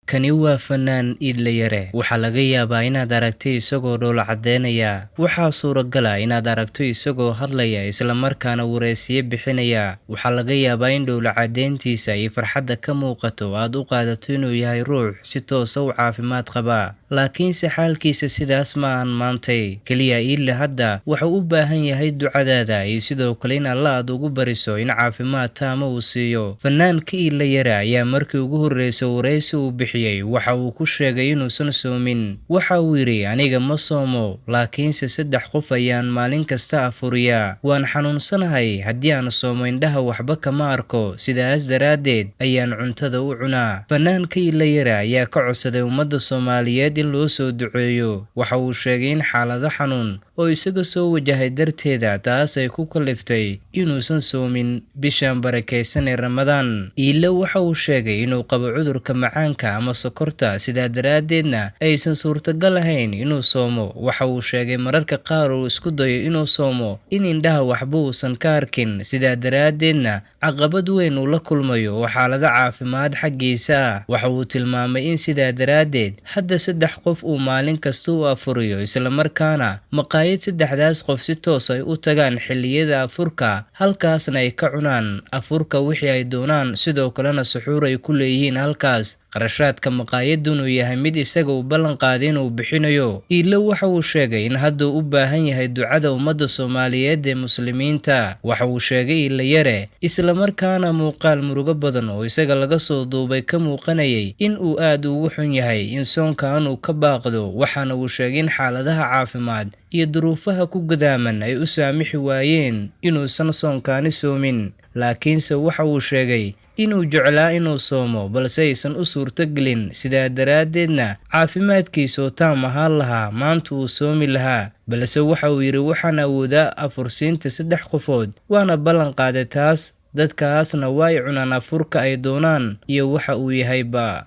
Kani waa fanaan Idle Yare. Waxaa laga yaabaa inaad aragtay isagoo dhoola cadeynaya. Waxaa suuragal ah inaad aragto isagoo hadlaya isla markaana wareysiye bixinaya. Waxaa laga yaabaa in dhoola cadeyntiisa iyo farxadda ka muuqato aad u qaadato inuu yahay ruux si toos ah u caafimaad qaba. Laakiinse xaalkiisa sidaas ma ahan maantay. Kaliya Idle hadda wuxuu u baahan yahay ducadaada iyo sidoo kale in Alla aad ugu bariso in caafimaad taama uu siiyo. Fanaanka Idle Yare ayaa markii ugu horeysay wareysi uu bixiyay waxa uu ku sheegay inuusan soomin. Waxa uu yiri aniga ma soomo, laakiinse 3 qof ayaan maalin kasta afuriyaa. Waan xanuunsanahay haddii aan soomo indhaha waxba kama arko, sidaas daraadeed ayaan cuntada u cunaa. Fanaanka Idle Yare ayaa ka codsaday ummadda Soomaaliyeed in loo soo duceeyo. Waxa uu sheegay in xaalado xanuun oo isaga soo wajahay darteeda taas ay ku kaliftay inuusan soomin bishan barakeysan ee Ramadaan. Idle waxa uu sheegay inuu qabo cudurka macaanka ama sokorta, sidaa daraadeedna aysan suurtagal ahayn inuu soomo. Waxa uu sheegay mararka qaar uu isku dayo inuu soomo in indhaha waxba uusan ka arkin, sidaa daraadeedna caqabad weyn uu la kulmayo oo xaalado caafimaad xaggiisa ah. Waxa uu tilmaamay in sidaa daraadeed hadda 3 qof uu maalin kasta u afuriyo, isla markaana maqaayad 3daas qof si toos ay u tagaan xilliyada afurka, halkaasna ay ka cunaan afurka wixii ay doonaan, sidoo kalena suxuur ay ku leeyihiin halkaas. Qarashaadka maqaayaddu uu yahay mid isaga u ballan qaaday inuu bixinayo. Idle waxa uu sheegay in hadda uu u baahan yahay ducada ummadda Soomaaliyeed ee muslimiinta. Waxa uu sheegay Idle Yare isla markaana muuqaal murugo badan oo isaga laga soo duubay ka muuqanayay in uu aad ugu xun yahay in soonkan uu ka baaqdo. Waxaana uu sheegay in xaaladaha caafimaad iyo duruufaha ku gadaaman ay u saamixi waayeen inuusan soonkaani soomin. Laakiinse waxa uu sheegay inuu jeclaa inuu soomo balse aysan u suurtagelin, sidaa daraadeedna caafimaadkiisu taam ahaan lahaa maanta uu soomi lahaa. Balse waxa uu yiri waxaan awoodaa afursiinta 3 qofood, waana ballan qaaday taas. Dadkaasna way cunaan afurka ay doonaan iyo waxa uu yahayba.